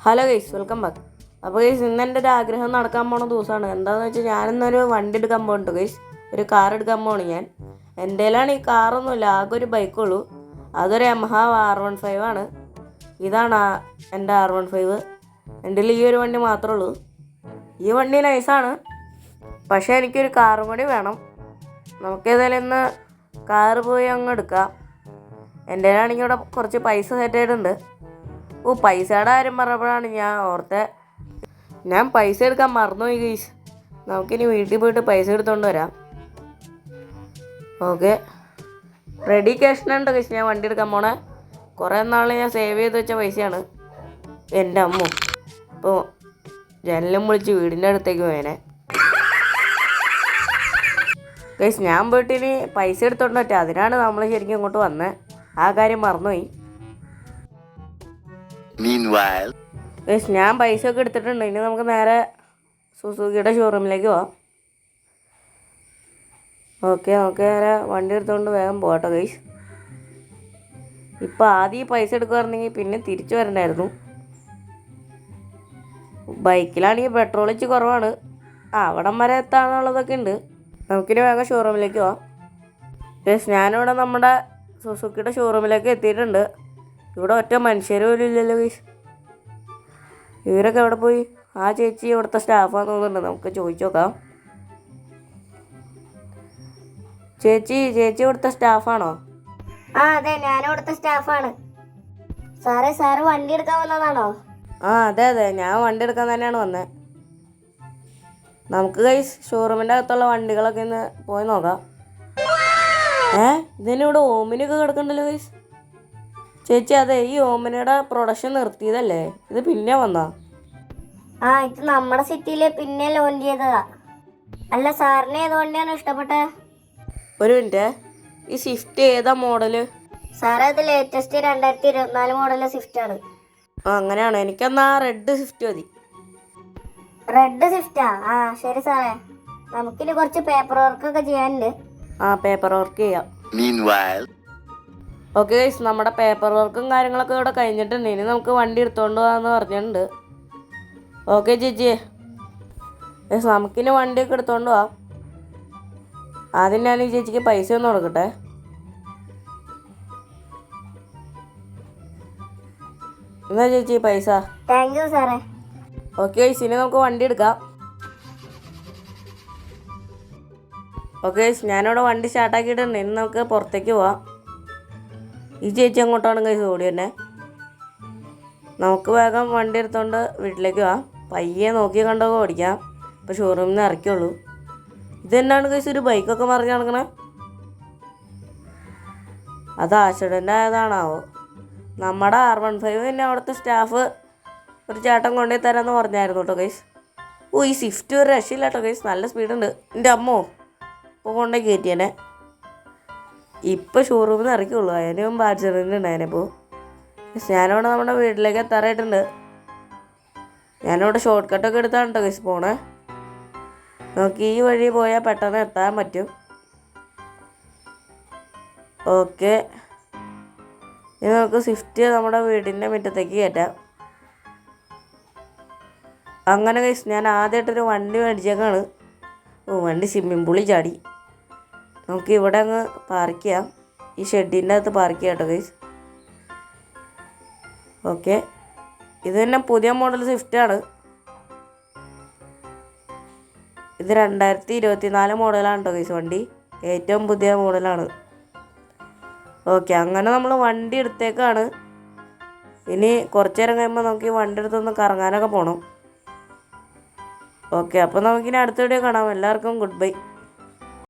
Hello guys, welcome back. അപ്പോൾ guys, ഇന്ന് എൻ്റെ ഒരു ആഗ്രഹം നടക്കാൻ പോണ ദിവസമാണ്. എന്താണെന്ന് വെച്ചാൽ ഞാനിന്നൊരു വണ്ടി എടുക്കാൻ പോകുന്നുണ്ട് ഗൈസ്. ഒരു കാർ എടുക്കാൻ പോകണം ഞാൻ. എൻ്റെ കയ്യിലാണ് ഈ കാറൊന്നുമില്ല, ആകെ ഒരു ബൈക്കുള്ളൂ. അതൊരു യമഹ R15 ആണ്. ഇതാണ് എൻ്റെ R15. എൻ്റെ ഈ ഒരു വണ്ടി മാത്രമേ ഉള്ളൂ. ഈ വണ്ടി നൈസാണ്, പക്ഷേ എനിക്കൊരു കാറും കൂടി വേണം. നമുക്കേതായാലും ഇന്ന് കാറ് പോയി അങ്ങ് എടുക്കാം. എൻ്റെ കയ്യിലാണെങ്കിൽ ഇവിടെ കുറച്ച് പൈസ സെറ്റ് ആയിട്ടുണ്ട്. പൈസയുടെ കാര്യം പറഞ്ഞപ്പോഴാണ് ഞാൻ ഓർത്തത്, ഞാൻ പൈസ എടുക്കാൻ മറന്നുപോയി ഗൈസ്. നമുക്കിനി വീട്ടിൽ പോയിട്ട് പൈസ എടുത്തുകൊണ്ട് വരാം. ഓക്കെ, റെഡി ക്യാഷിനുണ്ട് ഗൈസ്. ഞാൻ വണ്ടി എടുക്കാൻ പോണേ. കുറേ നാൾ ഞാൻ സേവ് ചെയ്ത് വെച്ച പൈസയാണ്. എൻ്റെ അമ്മ ഇപ്പോൾ ജനലും വിളിച്ച് വീടിൻ്റെ അടുത്തേക്ക് പോയേനെ ഗൈസ്. ഞാൻ പോയിട്ട് ഇനി പൈസ എടുത്തോണ്ട് പറ്റുക, അതിനാണ് നമ്മൾ ശരിക്കും ഇങ്ങോട്ട് വന്നത്. ആ കാര്യം മറന്നുപോയി. ഗൈസ്, ഞാൻ പൈസ ഒക്കെ എടുത്തിട്ടുണ്ട്. ഇനി നമുക്ക് നേരെ സുസുക്കിയുടെ ഷോറൂമിലേക്ക് പോവാം. ഓക്കെ, നമുക്ക് നേരെ വണ്ടി എടുത്തുകൊണ്ട് വേഗം പോകട്ടോ ഗൈസ്. ഇപ്പം ആദ്യം പൈസ എടുക്കുവായിരുന്നെങ്കിൽ പിന്നെ തിരിച്ചു വരണ്ടായിരുന്നു. ബൈക്കിലാണെങ്കിൽ പെട്രോൾ ഇച്ചിരി കുറവാണ്. അവിടം വരെ എത്താനുള്ളതൊക്കെ ഉണ്ട്. നമുക്കിനി വേഗം ഷോറൂമിലേക്ക് പോവാം ഗൈസ്. ഞാനിവിടെ നമ്മുടെ സുസുക്കിയുടെ ഷോറൂമിലേക്ക് എത്തിയിട്ടുണ്ട്. ഇവിടെ ഒറ്റ മനുഷ്യർ പോലും ഇല്ലല്ലോ ഗൈസ്. ഇവരൊക്കെ എവിടെ പോയി? ആ ചേച്ചി ഇവിടുത്തെ സ്റ്റാഫാന്ന് തോന്നുന്നുണ്ട്. നമുക്ക് ചോദിച്ചു നോക്കാം. ചേച്ചി ഇവിടുത്തെ സ്റ്റാഫാണോ? അതെ, ഞാൻ ഇവിടുത്തെ സ്റ്റാഫാണ്. സാറ് വണ്ടി എടുക്കാൻ വന്നതാണോ? അതെ, ഞാൻ വണ്ടി എടുക്കാൻ തന്നെയാണ് വന്നത്. നമുക്ക് ഗൈസ് ഷോറൂമിൻ്റെ അകത്തുള്ള വണ്ടികളൊക്കെ ഒന്ന് പോയി നോക്കാം. ഇതിനിവിടെ ഓമിനിയൊക്കെ കിടക്കണ്ടല്ലോ ഗൈസ്. ചേച്ചി, അതെ, ഈ ഓമിനിയുടെ പ്രൊഡക്ഷൻ നിർത്തിയതല്ലേ? ഇത് പിന്നെ വന്നാ? ഇത് നമ്മുടെ സിറ്റിയിൽ പിന്നെ ലോഞ്ച് ചെയ്തതാ. അല്ല, സാറിന് ഏത് വണ്ടിയാണ് ഇഷ്ടപ്പെട്ടത്? ഒരു മിനിറ്റ്, ഈ സ്വിഫ്റ്റ് ഏതാ മോഡല്? സാറേ, അത് ലേറ്റസ്റ്റ് 2024 മോഡല് സ്വിഫ്റ്റ് ആണ്. അങ്ങനെയാണ്. എനിക്കെന്നാ റെഡ് സ്വിഫ്റ്റ് മതി. റെഡ് സ്വിഫ്റ്റാ? ശരി സാറേ. നമുക്കിനി കുറച്ച് പേപ്പർ വർക്കൊക്കെ ചെയ്യാനുണ്ട്. പേപ്പർ വർക്ക് ചെയ്യാം. ഓക്കെ ഗൈസ്, നമ്മുടെ പേപ്പർ വർക്കും കാര്യങ്ങളൊക്കെ ഇവിടെ കഴിഞ്ഞിട്ടുണ്ട്. ഇനി നമുക്ക് വണ്ടി എടുത്തുകൊണ്ട് പോകാമെന്ന് പറഞ്ഞിട്ടുണ്ട്. ഓക്കെ ചേച്ചി, ഗൈസ് നമുക്കിനി വണ്ടിയൊക്കെ എടുത്തുകൊണ്ട് പോവാം. ആദ്യം ഞാൻ ഈ ചേച്ചിക്ക് പൈസ ഒന്ന് കൊടുക്കട്ടെ. എന്നാ ചേച്ചി പൈസ. താങ്ക് യു സാറേ. ഓക്കെ ഗൈസ്, ഇനി നമുക്ക് വണ്ടി എടുക്കാം. ഓക്കെ ഗൈസ്, ഞാനിവിടെ വണ്ടി സ്റ്റാർട്ടാക്കിയിട്ടുണ്ട്. ഇനി നമുക്ക് പുറത്തേക്ക് പോവാം. ഈ ചേച്ചി അങ്ങോട്ടാണ് ഗൈസ് ഓടി തന്നെ. നമുക്ക് വേഗം വണ്ടി എടുത്തുകൊണ്ട് വീട്ടിലേക്ക് പോവാം. പയ്യെ നോക്കി കണ്ടൊക്കെ ഓടിക്കാം. ഇപ്പോൾ ഷോറൂമിൽ നിന്ന് ഇറക്കിയുള്ളൂ. ഇതെന്നാണ് ഗൈസ് ഒരു ബൈക്കൊക്കെ മറിഞ്ഞ് നടക്കണേ? അത് ആക്സിഡൻ്റ് ആയതാണാവോ? നമ്മുടെ R15 പിന്നെ അവിടുത്തെ സ്റ്റാഫ് ഒരു ചേട്ടൻ കൊണ്ടുപോയി തരാമെന്ന് പറഞ്ഞായിരുന്നു കേട്ടോ ഗൈസ്. ഈ സ്വിഫ്റ്റ് ഒരു രക്ഷയില്ല കേട്ടോ ഗൈസ്, നല്ല സ്പീഡുണ്ട്. എൻ്റെ അമ്മോ, ഇപ്പോൾ കൊണ്ടുപോയി കയറ്റിയേനെ. ഇപ്പോൾ ഷോറൂമിൽ നിന്ന് ഇറക്കിയുള്ളൂ. അതിന് മുമ്പ് ആക്സിഡൻ്റ് ഉണ്ടായതിനിപ്പോൾ. ഞാനിവിടെ നമ്മുടെ വീട്ടിലേക്ക് എത്താറായിട്ടുണ്ട്. ഞാനിവിടെ ഷോർട്ട് കട്ടൊക്കെ എടുത്താണ് കേട്ടോ ഗൈസ് പോണേ. നമുക്ക് ഈ വഴി പോയാൽ പെട്ടെന്ന് എത്താൻ പറ്റും. ഓക്കെ, ഇനി നമുക്ക് സ്വിഫ്റ്റ് നമ്മുടെ വീടിൻ്റെ മുറ്റത്തേക്ക് കയറ്റാം. അങ്ങനെ ഗൈസ്, ഞാൻ ആദ്യമായിട്ടൊരു വണ്ടി മേടിച്ചേക്കാണ്. വണ്ടി സ്വിമ്മിംഗ് പൂളിൽ ചാടി. നമുക്ക് ഇവിടെ അങ്ങ് പാർക്ക് ചെയ്യാം. ഈ ഷെഡിൻ്റെ അകത്ത് പാർക്ക് ചെയ്യാം കേട്ടോ ഗൈസ്. ഓക്കെ, ഇത് തന്നെ പുതിയ മോഡൽ സ്വിഫ്റ്റാണ്. ഇത് 2024 മോഡലാണ് കേട്ടോ ഗൈസ് വണ്ടി. ഏറ്റവും പുതിയ മോഡലാണ്. ഓക്കെ, അങ്ങനെ നമ്മൾ വണ്ടി എടുത്തേക്കാണ്. ഇനി കുറച്ച് നേരം കഴിയുമ്പോൾ നമുക്ക് ഈ വണ്ടി എടുത്തൊന്ന് കറങ്ങാനൊക്കെ പോകണം. ഓക്കെ, അപ്പോൾ നമുക്കിനി അടുത്ത വീഡിയോ കാണാം. എല്ലാവർക്കും ഗുഡ് ബൈ.